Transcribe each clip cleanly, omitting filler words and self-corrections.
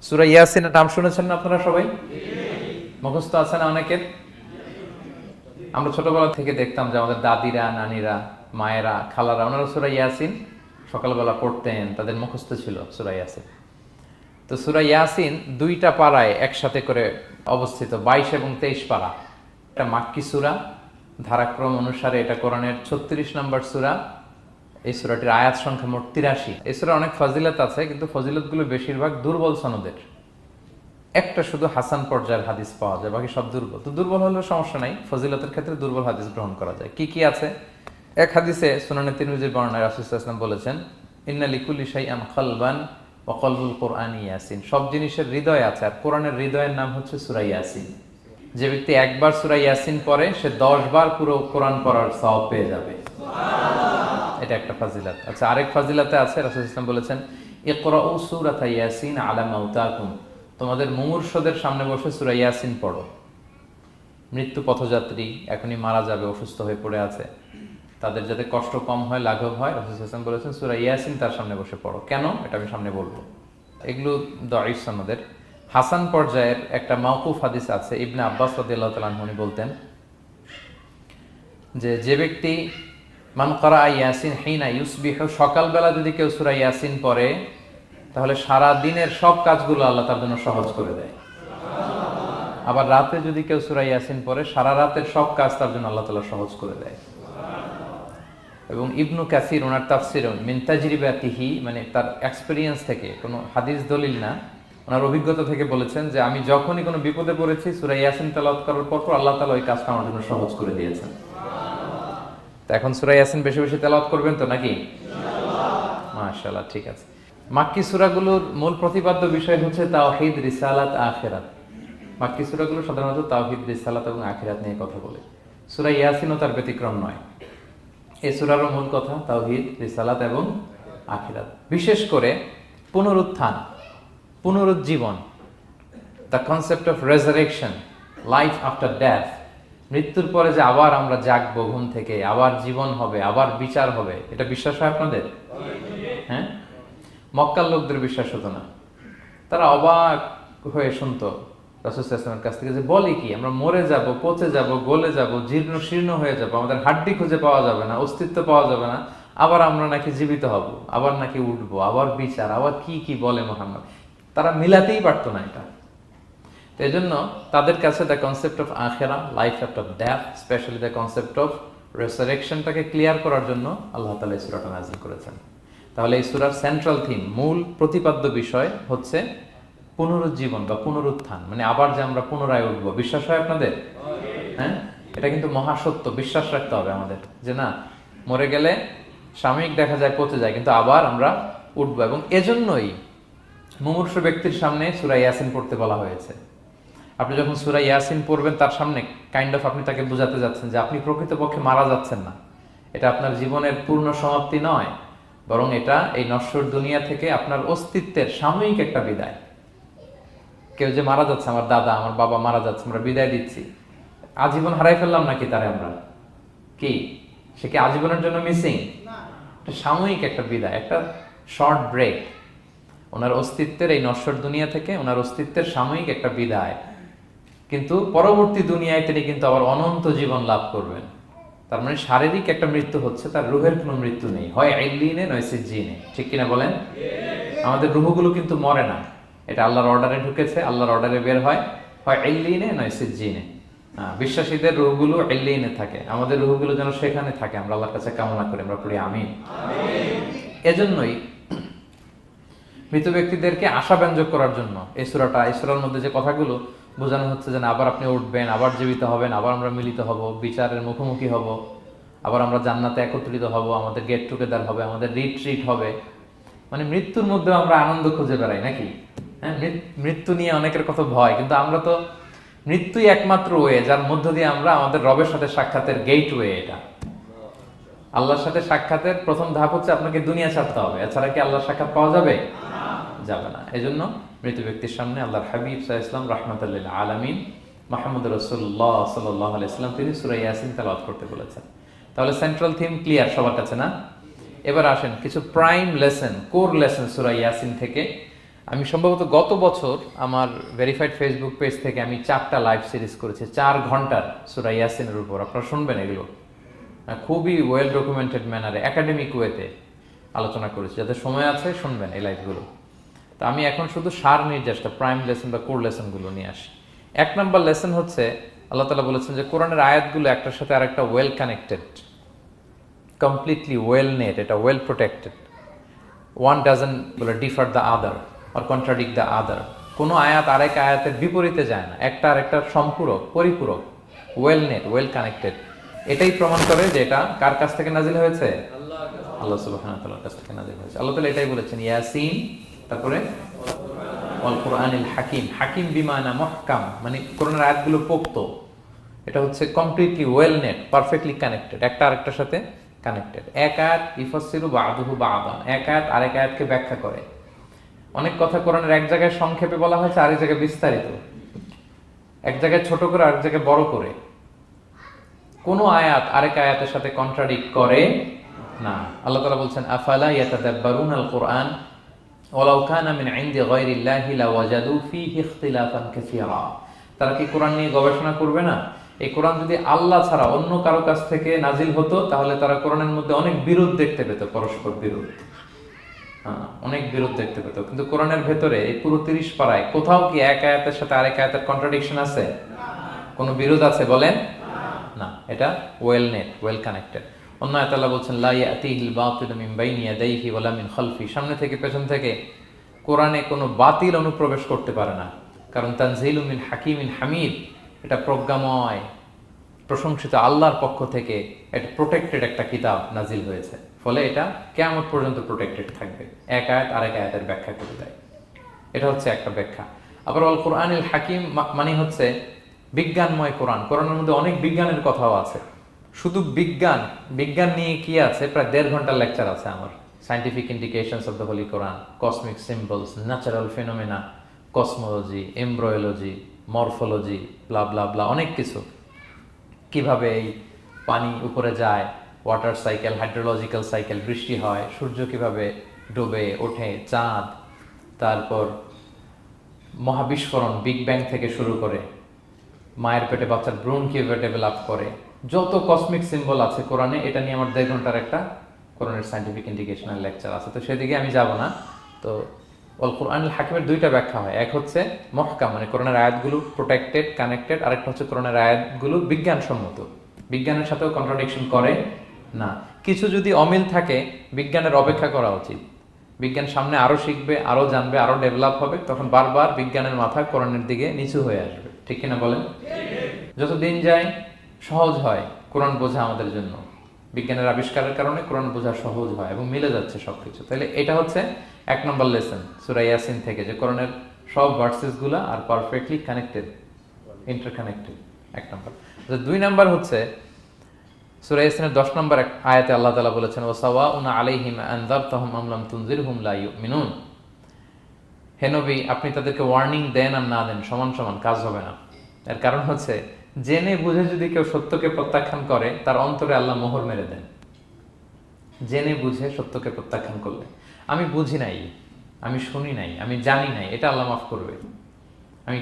সূরা ইয়াসিনের নাম শুনেছেন না আপনারা সবাই? মুখস্থ আছে না অনেকের? আমরা ছোটবেলা থেকে দেখতাম যে আমাদের দাদিরা, নানিরা, মায়েরা, খালারা ওনারা সূরা ইয়াসিন সকালবেলা পড়তেন, তাদের মুখস্থ ছিল সূরা ইয়াসিন। তো সূরা ইয়াসিন দুইটা পারায় একসাথে করে অবস্থিত, 22 এবং 23 পারা। এটা মাক্কি সূরা, ধারাক্রম অনুসারে এটা কোরআনের 36 নম্বর সূরা। এই সূরাটির আয়াত সংখ্যা মোট 83। এই সূরা অনেক ফজিলত আছে, কিন্তু ফজিলতগুলো বেশিরভাগ দুর্বল সনদের। একটা শুধু হাসান পর্যায়ের হাদিস পাওয়া যায়, বাকি সব দুর্বল। তো দুর্বল হলেও সমস্যা নাই, ফজিলতের ক্ষেত্রে দুর্বল হাদিস গ্রহণ করা যায়। কি কি আছে? এক হাদিসে সুনানে তিরমিজির বর্ণনায় রাসূল সাল্লাল্লাহু আলাইহি ওয়াসাল্লাম বলেছেন, ইন্না লিকুল্লি শাইআন কলবান ওয়া কলবুল কুরআনি ইয়াসিন। সব জিনিসের হৃদয় আছে, আর কোরআনের হৃদয়ের নাম হচ্ছে সূরা ইয়াসিন। যে ব্যক্তি একবার সূরা ইয়াসিন পড়ে, সে 10 বার পুরো কোরআন পড়ার সওয়াব পেয়ে যাবে। এটা একটা ফাজিলত। আচ্ছা, আরেক ফাজিলতে আছে, রাসূল সাল্লাল্লাহু আলাইহি ওয়াসাল্লাম বলেছেন, ইকরাউ সূরাতা ইয়াসিন আলা মাউতাকুম। তোমাদের মুমূর্ষদের সামনে বসে সূরা ইয়াসিন পড়ো। মৃত্যু পথযাত্রী এখনই মারা যাবে, অসুস্থ হয়ে পড়ে আছে, তাদের যাতে কষ্ট কম হয়, লাঘব হয়, রাসূল সাল্লাল্লাহু আলাইহি ওয়াসাল্লাম বলেছেন সূরা ইয়াসিন তার সামনে বসে পড়ো। কেন? এটা আমি সামনে বলবো। এগুলো দাঈফ সনদের। হাসান পর্যায়ের একটা মাওকুফ হাদিস আছে, ইবনে আব্বাস রাদিয়াল্লাহু তাআলা আনহু বলতেন যে ব্যক্তি মান ক্বারা ইয়াসিন হিনা ইউসবিহু, সকালবেলা যদি কেউ সূরা ইয়াসিন পড়ে, তাহলে সারা দিনের সব কাজগুলো আল্লাহ তার জন্য সহজ করে দেয়। আবার রাতে যদি কেউ সূরা ইয়াসিন পড়ে, সারা রাতের সব কাজ তার জন্য আল্লাহ তাআলা সহজ করে দেয়। এবং ইবনু কাসির ওনার তাফসিরে মিন তাজরিবাতিহি, মানে তার এক্সপেরিয়েন্স থেকে, কোনো হাদিস দলিল না, ওনার অভিজ্ঞতা থেকে বলেছেন যে আমি যখনই কোনো বিপদে পড়েছি সূরা ইয়াসিন তেলাওয়াত করার পর আল্লাহ তাআলা ওই কাজটা আমার জন্য সহজ করে দিয়েছেন। তো এখন সূরা ইয়াসিন বেশি বেশি তেলাওয়াত করবেন তো নাকি? মাশাআল্লাহ, ঠিক আছে। মাক্কি সূরাগুলোর মূল প্রতিপাদ্য বিষয় হচ্ছে তাওহীদ, রিসালাত, আখিরাত। মাক্কি সূরাগুলো সাধারণত তাওহীদ, রিসালাত এবং আখিরাত নিয়ে কথা বলে। সূরা ইয়াসিনও তার ব্যতিক্রম নয়। এই সূরারও মূল কথা তাওহীদ, রিসালাত এবং আখিরাত। বিশেষ করে পুনরুত্থান, পুনরুজ্জীবন, the concept of resurrection, life after death, মৃত্যুর পরে যে আবার আমরা জাগবো ঘুম থেকে, আবার জীবন হবে, আবার বিচার হবে, এটা বিশ্বাস হয় আপনাদের? হ্যাঁ, মক্কার লোকদের বিশ্বাস হতো না। তারা অবাক হয়ে শুনতো রাসূল সাল্লাল্লাহু আলাইহি ওয়াসাল্লামের কাছ থেকে যে বলে কি, আমরা মরে যাব, পচে যাব, গলে যাব, জীর্ণ শীর্ণ হয়ে যাব, আমাদের হাড্ডি খুঁজে পাওয়া যাবে না, অস্তিত্ব পাওয়া যাবে না, আবার আমরা নাকি জীবিত হব, আবার নাকি উঠবো, আবার বিচার, আবার কি কি বলে মুহাম্মদ। তারা মিলাতেই পারতো না এটা। তো এই জন্য তাদের কাছে দ্য কনসেপ্ট অফ আখিরা, life after death, specially the concept of রেসারেকশনটাকে ক্লিয়ার করার জন্য আল্লাহ তাআলা এই সূরাটা নাযিল করেছেন। তাহলে এই সূরার সেন্ট্রাল থিম, মূল প্রতিপাদ্য বিষয় হচ্ছে পুনরুজ্জীবন বা পুনরুত্থান, মানে আবার যে আমরা পুনরায় উঠবো। বিশ্বাস হয় আপনাদের? হ্যাঁ, এটা কিন্তু মহাসত্য, বিশ্বাস রাখতে হবে আমাদের যে না, মরে গেলে সাময়িক দেখা যায় পচে যায়, কিন্তু আবার আমরা উঠবো। এবং এজন্যই মুমূর্ষু ব্যক্তির সামনে সূরা ইয়াসিন পড়তে বলা হয়েছে। আপনি যখন সূরা ইয়াসিন পড়বেন, তার সামনে কাইন্ড অফ আপনি তাকে বোঝাতে যাচ্ছেন যে আপনি প্রকৃতপক্ষে মারা যাচ্ছেন না, এটা আপনার জীবনের পূর্ণ সমাপ্তি নয়, বরং এটা এই নশ্বর দুনিয়া থেকে আপনার অস্তিত্বের সাময়িক একটা বিদায়। কেউ যে মারা যাচ্ছে, আমার দাদা, আমার বাবা মারা যাচ্ছে, আমরা বিদায় দিচ্ছি, আজীবন হারাই ফেললাম নাকি তারে আমরা? কি সে কি আজীবনের জন্য মিসিং? এটা সাময়িক একটা বিদায়, একটা শর্ট ব্রেক। ওনার অস্তিত্বের এই নশ্বর দুনিয়া থেকে ওনার অস্তিত্বের সাময়িক একটা বিদায়, কিন্তু পরবর্তী দুনিয়ায় তিনি কিন্তু আবার অনন্ত জীবন লাভ করবেন। তার মানে শারীরিক একটা মৃত্যু হচ্ছে, তার রুহের কোনো মৃত্যু নেই, হয় ইল্লিনে নয় সিজ্জিনে। ঠিক কিনা বলেন? আমাদের রুহগুলো কিন্তু মরে না, এটা আল্লাহর অর্ডারে ঢুকেছে, আল্লাহর অর্ডারে বের হয়, হয় ইল্লিনে নয় সিজ্জিনে। বিশ্বাসীদের রুহগুলো ইল্লিনে থাকে, আমাদের রুহগুলো যেন সেখানে থাকে, আমরা আল্লাহর কাছে কামনা করি, আমরা পড়ি আমিন। এজন্যই মৃত ব্যক্তিদেরকে আশাব্যঞ্জক করার জন্য এই সূরার মধ্যে যে কথাগুলো বোঝানো হচ্ছে যে আবার আপনি উঠবেন, আবার জীবিত হবেন, আবার আমরা মিলিত হব, বিচারের মুখোমুখি হব, আবার আমরা জান্নাতে একত্রিত হব, আমাদের গেট টুগেদার হবে, আমাদের রিট্রিট হবে। মানে মৃত্যুর মধ্যে আমরা আনন্দ খুঁজে বেড়াই নাকি? হ্যাঁ, মৃত্যু নিয়ে অনেকের কথা ভয়, কিন্তু আমরা তো মৃত্যুই একমাত্র ওয়ে যার মধ্য দিয়ে আমরা আমাদের রবের সাথে সাক্ষাতের গেট ওয়ে। এটা আল্লাহর সাথে সাক্ষাতের প্রথম ধাপ হচ্ছে আপনাকে দুনিয়া ছাড়তে হবে, এছাড়া কি আল্লাহর সাক্ষাৎ পাওয়া যাবে? যাবে না। এজন্য মৃত ব্যক্তির সামনে আল্লাহর হাবিব সাল্লাল্লাহু আলাইহি ওয়াসাল্লাম রাহমাতুল লিল আলামিন মুহাম্মদ রাসূলুল্লাহ সাল্লাল্লাহু আলাইহি ওয়াসাল্লাম তিনি সূরা ইয়াসিন তেলাওয়াত করতে বলেছেন। তাহলে সেন্ট্রাল থিম ক্লিয়ার সবার কাছে না? এবার আসেন কিছু প্রাইম লেসন, কোর লেসন সূরা ইয়াসিন থেকে আমি সম্ভবত গত বছর আমার ভেরিফাইড ফেসবুক পেজ থেকে আমি 4টা লাইভ সিরিজ করেছি 4 ঘন্টার সূরা ইয়াসিনের উপর। আপনারা শুনবেন এগুলো, খুবই ওয়েল ডকুমেন্টেড ম্যানারে একাডেমিক ওয়েতে আলোচনা করেছি। যাদের সময় আছে শুনবেন এই লাইভগুলো। তো আমি এখন শুধু সার নির্দেশটা প্রাইম লেসন বা কোর লেসনগুলো নিয়ে আসি। 1 নম্বর লেসন হচ্ছে আল্লাহ তাআলা বলেছেন যে কোরআনের আয়াতগুলো একটার সাথে আরেকটা well connected, completely well net, এটা ওয়েল প্রোটেক্টেড। ওয়ান ডাজন্ট বলে differ the other or contradict the other. কোনো আয়াত আরেক আয়াতের বিপরীতে যায় না, একটা আরেকটার সম্পূরক, পরিপূরক, ওয়েল নেট, ওয়েল কানেক্টেড। এটাই প্রমাণ করে যে এটা কার কাছ থেকে নাজিল হয়েছে? আল্লাহ সুবহানাহু ওয়া তাআলার কাছ থেকে নাজিল হয়েছে। আল্লাহ তাআলা এটাই বলেছেন ইয়াসিন, তারপরে ওয়াল কুরআনিল হাকিম। হাকিম বিমানা মুহকাম, মানে কোরআনের আয়াতগুলো পোক্ত। এটা হচ্ছে completely well net, perfectly connected, একটা আরেকটার সাথে কানেক্টেড। এক আয়াত ইফাসসিরু বা'দুহু বা'দান, এক আয়াত আরেক আয়াতকে ব্যাখ্যা করে। অনেক কথা কোরআনের এক জায়গায় সংক্ষেপে বলা হয়েছে, আরেক জায়গায় বিস্তারিত, এক জায়গায় ছোট করে আরেক জায়গায় বড় করে। কোন আয়াত আরেক আয়াতের সাথে কন্ট্রাডিক্ট করে না। আল্লাহ তাআলা বলছেন আফালা ইয়াতাদাব্বারুনাল কুরআন ওয়ালাউ কানা মিন ইনদি গায়রিল্লাহি লাওয়াজাদু ফীহি ইখতিলাফান কাসীরা। তারা কি কোরআন নিয়ে গবেষণা করবে না? এই কোরআন যদি আল্লাহ ছাড়া অন্য কারো কাছ থেকে নাজিল হতো তাহলে তারা কোরআনের মধ্যে অনেক বিরোধ দেখতে পেত, পরস্পর বিরোধ, অনেক বিরোধ দেখতে পেত। কিন্তু কোরআনের ভেতরে এই পুরো 30 পারায় কোথাও কি এক আয়াতের সাথে আরেক আয়াতের কন্ট্রাডিকশন আছে? কোনো বিরোধ আছে বলেন? না, এটা ওয়েল নেট, ওয়েল কানেক্টেড। অন্য আয়াতে আল্লাহ বলছেন লা ইয়াতিহিল বাতিলু মিন বাইনি ইয়াদাইহি ওয়ালা মিন খালফি। সামনে থেকে পেছন থেকে কোরআনে কোনো বাতিল অনুপ্রবেশ করতে পারে না, কারণ তানজিলু মিন হাকিমিন হামিদ, এটা প্রজ্ঞাময় প্রশংসিত আল্লাহর পক্ষ থেকে এটা প্রোটেক্টেড একটা কিতাব নাজিল হয়েছে। ফলে এটা কিয়ামত পর্যন্ত প্রোটেক্টেড থাকবে। এক আয়াত আরেক আয়াতের ব্যাখ্যা করে দেয়, এটা হচ্ছে একটা ব্যাখ্যা। আবার আল কোরআনিল হাকিম মানে হচ্ছে বিজ্ঞানময় কোরআন। কোরআনের মধ্যে অনেক বিজ্ঞানের কথাও আছে। শুধু বিজ্ঞান নিয়ে কি আছে, প্রায় 1.5 ঘন্টার লেকচার আছে আমার। Scientific indications of the holy Quran, cosmic symbols, natural phenomena, cosmology, embryology, morphology, blah blah blah, অনেক কিছু। কিভাবে এই পানি উপরে যায়, ওয়াটার সাইকেল, হাইড্রোলজিক্যাল সাইকেল, বৃষ্টি হয়, সূর্য কিভাবে ডুবে ওঠে, চাঁদ, তারপর মহাবিস্ফোরণ, বিগ ব্যাং থেকে শুরু করে মায়ের পেটে বাচ্চার ভ্রূণ কিভাবে ডেভেলপ করে, যত কসমিক সিম্বল আছে কোরআনে, এটা নিয়ে আমার 1.5 ঘন্টার একটা কোরআনের সায়েন্টিফিক ইন্ডিকেশনাল লেকচার আছে। তো সেদিকে আমি যাব না। তো আল কোরআনুল হাকিমের 2টা ব্যাখ্যা হয়। এক হচ্ছে মুহকাম, মানে কোরআনের আয়াতগুলো প্রোটেক্টেড, কানেক্টেড। আরেকটা হচ্ছে কোরআনের আয়াতগুলো বিজ্ঞানসম্মত, বিজ্ঞানের সাথেও কন্ট্রাডিকশন করে না। কিছু যদি অমিল থাকে, বিজ্ঞানের অপেক্ষা করা উচিত। বিজ্ঞান সামনে আরো শিখবে, আরো জানবে, আরো ডেভেলপ হবে, তখন বারবার বিজ্ঞানের মাথা কোরআনের দিকে নিচু হয়ে আসবে। ঠিক কিনা বলেন? যত দিন যায় সহজ হয় কোরআন বোঝা আমাদের জন্য। বিজ্ঞানের আবিষ্কারের কারণে কোরআন বোঝা সহজ হয় এবং মিলে যাচ্ছে সবকিছু। তাহলে এটা হচ্ছে 1 নম্বর লেসন সূরা ইয়াসিন থেকে, যে কোরআনের সব ভার্সেস গুলা আর পারফেক্টলি কানেক্টেড, ইন্টারকানেক্টেড। 1 নম্বর। 2 নম্বর হচ্ছে সূরা ইয়াসিনের 10 নম্বর আয়াতে আল্লাহ তাআলা বলেছেন ওয়াসাওয়াউন আলাইহিম আনযারতাহুম আম লাম তুনজিরহুম লা ইউমিনুন। হে নবী, আপনি তাদেরকে ওয়ার্নিং দেন আর না দেন, সমান সমান, কাজ হবে না। এর কারণ হচ্ছে জেনে বুঝে যদি কেউ সত্যকে প্রত্যাখ্যান করে, তার অন্তরে আল্লাহ মোহর মেরে দেন। জেনে বুঝে সত্যকে প্রত্যাখ্যান করলে, আমি বুঝি নাই, আমি শুনি নাই, আমি জানি নাই, এটা আল্লাহ মাফ করবে। আমি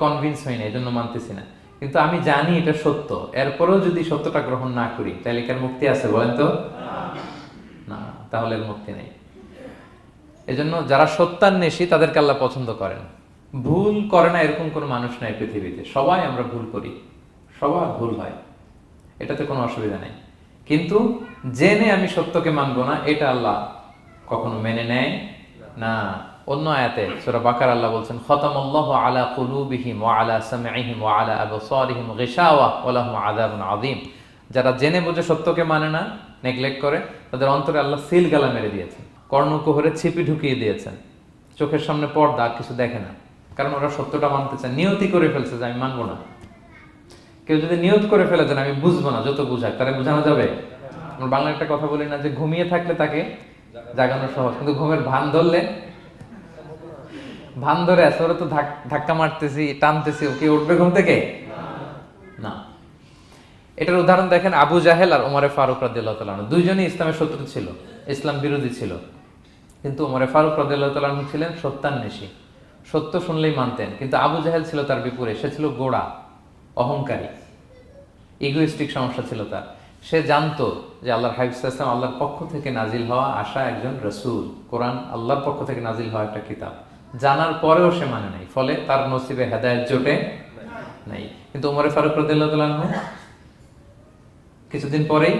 কনভিন্স হই না, এই জন্য মানতেছি না, কিন্তু আমি জানি এটা সত্য, এরপরেও যদি সত্যটা গ্রহণ না করি, তাহলে কার মুক্তি আছে বলেন তো? না, তাহলে এর মুক্তি নেই। এজন্য যারা সত্যান্বেষী তাদেরকে আল্লাহ পছন্দ করেন। ভুল করে না এরকম কোনো মানুষ নাই পৃথিবীতে। সবাই আমরা ভুল করি, সবার ভুল হয়, এটাতে কোনো অসুবিধা নেই। কিন্তু জেনে আমি সত্যকে মানবো না, এটা আল্লাহ কখনো মেনে নেয় না। অন্য আয়াতে সূরা বাকারা আল্লাহ বলছেন খতামাল্লাহু আলা কুলুবিহিম ওয়া আলা সামঈহিম ওয়া আলা আবসারিহিম গিশাওয়া ওয়া লাহুম আযাবুন আযীম। যারা জেনে বুঝে সত্যকে মানে না, নেগলেক্ট করে, তাদের অন্তরে আল্লাহ সিল গালা মেরে দিয়েছেন, কর্ণকুহরে ছিপি ঢুকিয়ে দিয়েছেন, চোখের সামনে পর্দা, কিছু দেখে না। কারণ ওরা সত্যটা মানতে চায়, নিয়তি করে ফেলছে যে আমি মানবো না। কেউ যদি নিয়ত করে ফেলে যে আমি বুঝবো না, যত বুঝাক তারা বুঝানো যাবে। আমরা বাংলা একটা কথা বলি না যে ঘুমিয়ে থাকলে তাকে জাগানো সহজ, কিন্তু ঘুমের ভান ধরে আছে, ওরা তো ধাক্কা মারতেছি, টানতেছি, ওকে উঠবে ঘুম থেকে না। এটার উদাহরণ দেখেন আবু জাহেল আর ওমরে ফারুক রাদিয়াল্লাহু তাআলা, দুইজনই ইসলামের শত্রু ছিল, ইসলাম বিরোধী ছিল। কিন্তু ওমর ফারুক রাদিয়াল্লাহু তাআলা আনহু ছিলেন সত্যান্বেষী, সত্য শুনলেই মানতেন। কিন্তু আবু জাহেল ছিল তার বিপরীত, সে ছিল গোড়া, অহংকারী, ইগোইস্টিক সমস্যা ছিল তার। সে জানতো যে আল্লাহর হাবিব সাল্লাল্লাহু আলাইহি ওয়াসাল্লাম আল্লাহর পক্ষ থেকে নাজিল হওয়া আসা একজন রাসূল, কোরআন আল্লাহর পক্ষ থেকে নাজিল হওয়া একটা কিতাব, জানার পরেও সে মানে নাই, ফলে তার নসিবে হেদায়েত জোটে নাই। কিন্তু ওমর ফারুক রাদিয়াল্লাহু তাআলা আনহু কিছুদিন পরেই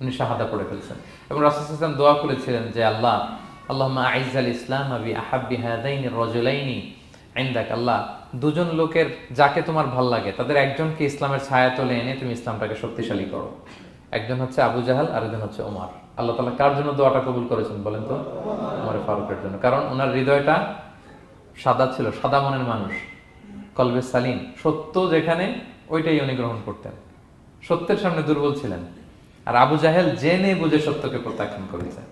উনি শাহাদা পড়ে ফেলছেন এবং রাসূল সাল্লাল্লাহু আলাইহি ওয়াসাল্লাম দোয়া করেছিলেন যে আল্লাহ আল্লাহুম্মা আইজ্জাল ইসলাম বি আহাব্বি হাদাইনি রাজুলাইনি ইনদাক, আল্লাহ দুজন লোকের যাকে তোমার ভাল লাগে তাদের একজনকে ইসলামের ছায়াতলে এনে তুমি ইসলামটাকে শক্তিশালী করো। একজন হচ্ছে আবু জাহাল আর একজন হচ্ছে ওমর। আল্লাহ তাআলা কার জন্য দোয়াটা কবুল করেছেন বলেন তো? ওমর ফারুকের জন্য। কারণ ওনার হৃদয়টা সাদা ছিল, সাদা মনের মানুষ, কলবে সালিম, সত্য যেখানে ওইটাই উনি গ্রহণ করতেন, সত্যের সামনে দুর্বল ছিলেন। আর আবু জাহেল জেনে বুঝে সত্যকে প্রত্যাখ্যান করেছেন।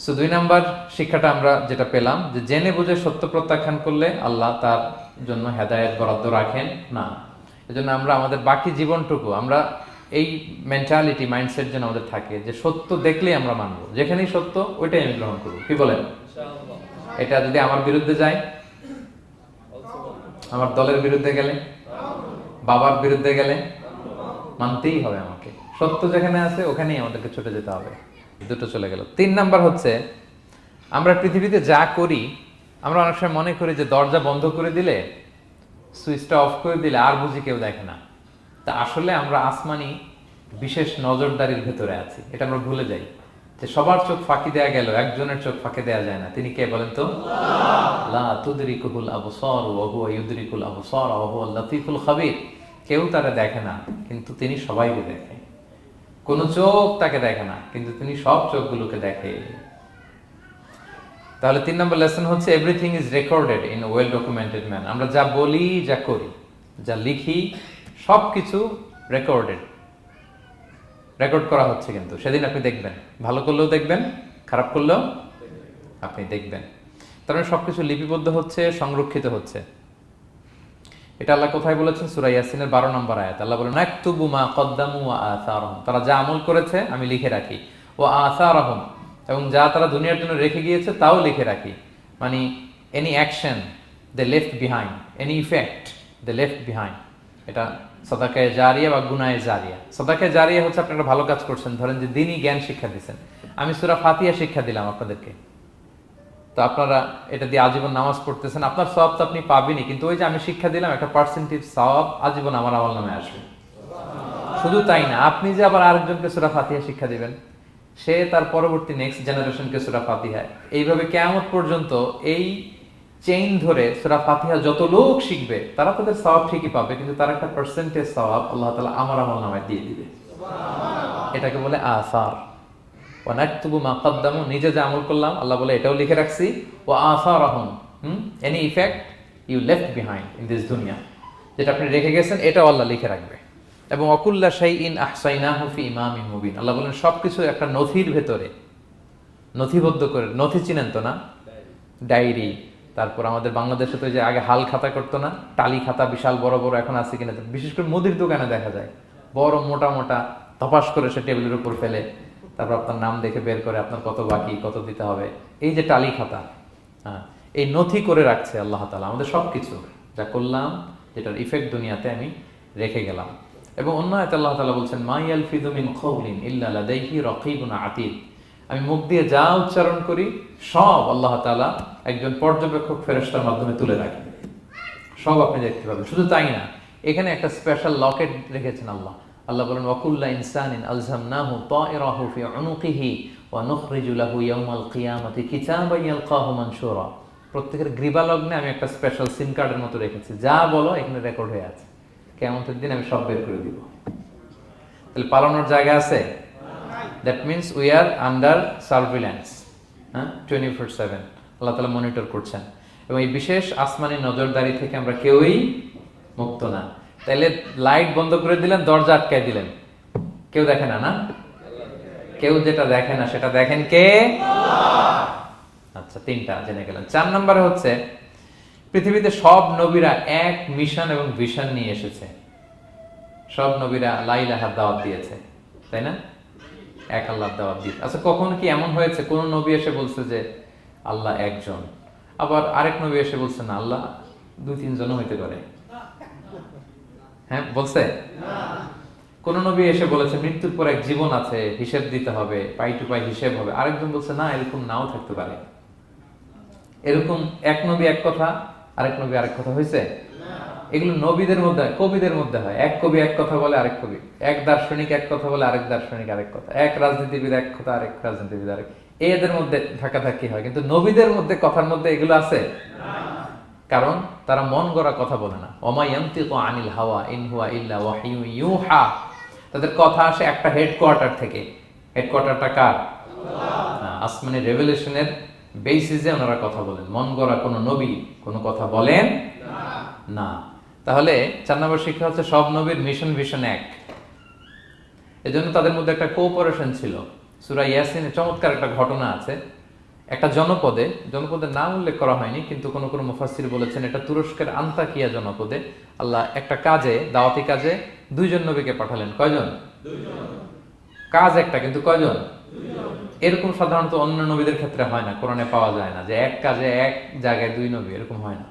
সো 2 নাম্বার শিক্ষাটা আমরা যেটা পেলাম যে জেনে বুঝে সত্য প্রত্যাখ্যান করলে আল্লাহ তার জন্য হেদায়েত বরাদ্দ রাখেন না। এজন্য আমরা আমাদের বাকি জীবনটুকু আমরা এই মেন্টালিটি, মাইন্ডসেট যেন আমাদের থাকে যে সত্য দেখলেই আমরা মানবো, যেখানেই সত্য ওইটাই আমি গ্রহণ করবো। কি বলেন? এটা যদি আমার বিরুদ্ধে যায়, আমার দলের বিরুদ্ধে গেলে, বাবার বিরুদ্ধে গেলে মানতেই হবে আমাকে। সত্য যেখানে আছে ওখানেই আমাদেরকে ছুটে যেতে হবে। দুটো চলে গেল। 3 নাম্বার হচ্ছে আমরা পৃথিবীতে যা করি আমরা অনেক সময় মনে করি যে দরজা বন্ধ করে দিলে, সুইচটা অফ করে দিলে আর বুঝি কেউ দেখে না। তা আসলে আমরা আসমানি বিশেষ নজরদারির ভেতরে আছি, এটা আমরা ভুলে যাই যে সবার চোখ ফাঁকি দেয়া গেল, একজনের চোখ ফাঁকি দেয়া যায় না। তিনি কে বলেন তো? লা তুদরিকুল আবসার ওয়া হুয়া ইউদরিকুল আবসার ওয়া হুয়াল লাতীফুল খাবীর। কেউ তারা দেখে না কিন্তু তিনি সবাইকে দেখে। কোন চোখ তাকে দেখে না কিন্তু তিনি সব চোখগুলোকে দেখে। তাহলে 3 নম্বর লেসন হচ্ছে everything is recorded in well documented man. আমরা যা বলি, যা করি, যা লিখি সবকিছু রেকর্ড করা হচ্ছে। কিন্তু সেদিন আপনি দেখবেন, ভালো করলেও দেখবেন, খারাপ করলেও আপনি দেখবেন। তার মানে সবকিছু লিপিবদ্ধ হচ্ছে, সংরক্ষিত হচ্ছে। এটা আল্লাহ কোথায় বলেছেন? সূরা ইয়াসিনের 12 নম্বর আয়াত। আল্লাহ বলেন নাকতুবু মা কদ্দামু ওয়া আসারহুম, তারা যা আমল করেছে আমি লিখে রাখি। ওয়া আসারহুম, এবং যা তারা দুনিয়ার জন্য রেখে গিয়েছে তাও লিখে রাখি। মানে এনি অ্যাকশন দে লেফট বিহাইন্ড, এনি ইফেক্ট দে লেফট বিহাইন্ড। এটা সাদাকায়ে জারিয়া বা গুনায়ে জারিয়া। সাদাকায়ে জারিয়া হচ্ছে আপনি একটা ভালো কাজ করছেন, ধরেন যে দ্বীনি জ্ঞান শিক্ষা দিচ্ছেন। আমি সূরা ফাতিহা শিক্ষা দিলাম আপনাদেরকে, তো আপনারা এটা দিয়ে আজীবন নামাজ পড়তেছেন, আপনার সওয়াব তো আপনি পাবেনই, কিন্তু ওই যে আমি শিক্ষা দিলাম একটা পার্সেন্টেজ সওয়াব আজীবন আমার আমল নামে আসবে। শুধু তাই না, আপনি যে আবার আরেকজনকে সূরা ফাতিহা শিক্ষা দিবেন, সে তার পরবর্তী নেক্সট জেনারেশনকে সূরা ফাতিহা, এইভাবে কিয়ামত পর্যন্ত এই চেইন ধরে সূরা ফাতিহা যত লোক শিখবে তারা তাদের সওয়াব ঠিকই পাবে, কিন্তু তার একটা পার্সেন্টেজ সওয়াব আল্লাহ তাআলা আমার আমল নামায় দিয়ে দিবে। এটাকে বলে আসার। ওয়া নাকতুবু মা কদ্দামু, নিজে যে আমল করলাম আল্লাহ বলে এটাও লিখে রাখছি। ওয়া আসারহুম, any effect you left behind in this দুনিয়া, যেটা আপনি রেখে গেছেন এটাও আল্লাহ লিখে রাখবে। এবং অকুল্লা শাইইন আহসাইনাহু ফি ইমামিন মুবিন, আল্লাহ বলেন সবকিছু একটা নথির ভেতরে নথিবদ্ধ করে। নথি চিনেন তো না? ডায়েরি। তারপর আমাদের বাংলাদেশে তো যে আগে হাল খাতা করতো না, টালি খাতা বিশাল বড় বড়, এখন আছে কিনা, বিশেষ করে মুদির দোকানে দেখা যায় বড় মোটা মোটা ধপাস করে সে টেবিলের উপর ফেলে, তারপর আপনার নাম দেখে বের করে আপনার কত বাকি, কত দিতে হবে। এই যে টালি খাতা, হ্যাঁ, এই নথি করে রাখছে আল্লাহ তাআলা আমাদের সবকিছু যা করলাম, যেটার ইফেক্ট দুনিয়াতে আমি রেখে গেলাম। এবং অন্য আয়াতে আল্লাহ তাআলা বলছেন মা ইয়ালফিযু মিন কাওলিন ইল্লা লাদাইহি রাকীবুন আতীদ, আমি মুখ দিয়ে যা উচ্চারণ করি সব আল্লাহ তাআলা একজন পর্যবেক্ষক ফেরেশতার মাধ্যমে তুলে রাখেন, সব আপনি দেখতে পাবেন। শুধু তাই না, এখানে একটা স্পেশাল লকেট রেখেছেন আল্লাহ। আল্লাহ বলেন ওয়াকুল্লা ইনসানিন আলজামনাহু তায়রাহু ফি উনুকিহি ওয়া নুখরিজু লাহু ইয়াওমাল কিয়ামাতি কিতাবান ইয়ালকাহু মানশুরা। প্রত্যেকের গ্রীবালগ্নে আমি একটা স্পেশাল সিম কার্ডের মতো রেখেছি, যা বলো এখানে রেকর্ড হয়ে আছে, কিয়ামতের দিন আমি সব বের করে দিব। তাহলে পালানোর জায়গা আছে? That means we are under surveillance, হ্যাঁ, 24/7 আল্লাহ তাআলা মনিটর করছেন। এবং এই বিশেষ আসমানি নজরদারি থেকে আমরা কেউই মুক্ত না। তাহলে লাইট বন্ধ করে দিলেন, দরজা আটকায় দিলেন, কেউ দেখে না, না? কেউ যেটা দেখে না সেটা দেখেন কে? আচ্ছা, 3টা জেনে গেলেন। 4 নম্বরে হচ্ছে পৃথিবীতে সব নবীরা এক মিশন এবং ভিশন নিয়ে এসেছে। সব নবীরা লা ইলাহার দাওয়াত দিয়েছে, তাই না? এক আল্লাহর দাওয়াত দিতে। আচ্ছা, কখনো কি এমন হয়েছে কোন নবী এসে বলছে যে আল্লাহ একজন, আবার আরেক নবী এসে বলছে না আল্লাহ দুই তিনজনও হইতে পারে? হ্যাঁ, বলছে? কোন নবী এসে বলেছে মৃত্যুর পর এক জীবন আছে, হিসেব দিতে হবে, পাই টু পাই হিসেব হবে? আরেকজন বলছে না, এরকম নাও থাকতে পারে। এরকম এক নবী এক কথা, আরেক নবী আরেক কথা হয়েছে? এগুলো নবীদের মধ্যে, কবিদের মধ্যে হয়। এক কবি এক কথা বলে, আরেক কবি, এক দার্শনিক এক কথা বলে, আরেক দার্শনিক আরেক কথা, এক রাজনীতিবিদ এক কথা, আরেক রাজনীতিবিদ আরেক। এদের মধ্যে ধাক্কাধাক্কি হয়, কিন্তু নবীদের মধ্যে কথার মধ্যে এগুলো আছে? কারণ তারা মন গড়া কথা বলে না। ওমা ইয়ানতিকু আনিল হাওয়া ইন হুয়া ইল্লা ওয়াহয়ু ইউহা। তাদের কথা আসে একটা হেডকোয়ার্টার থেকে। হেডকোয়ার্টারটা কার? আসমানি রেভেলেশনের বেসিসে ওনারা কথা বলেন। মন গড়া কোনো নবী কোনো কথা বলেন না। তাহলে 4 নম্বর শিক্ষা হচ্ছে সব নবীর মিশন ভিশন এক। এজন্য তাদের মধ্যে একটা কোঅপারেশন ছিল। সূরা ইয়াসিনে চমৎকার একটা ঘটনা আছে। একটা জনপদের নাম উল্লেখ করা হয়নি, কিন্তু কোন কোন মুফাসসির বলেছেন এটা তুরস্কের আন্তাকিয়া জনপদে আল্লাহ একটা কাজে, দাওয়াতি কাজে 2 জন নবীকে পাঠালেন। কয়জন? 2 জন। কাজ একটা, কিন্তু কয়জন? 2 জন। এরকম সাধারণত অন্য নবীদের ক্ষেত্রে হয় না, কোরআনে পাওয়া যায় না যে এক কাজে এক জায়গায় 2 নবী, এরকম হয় না।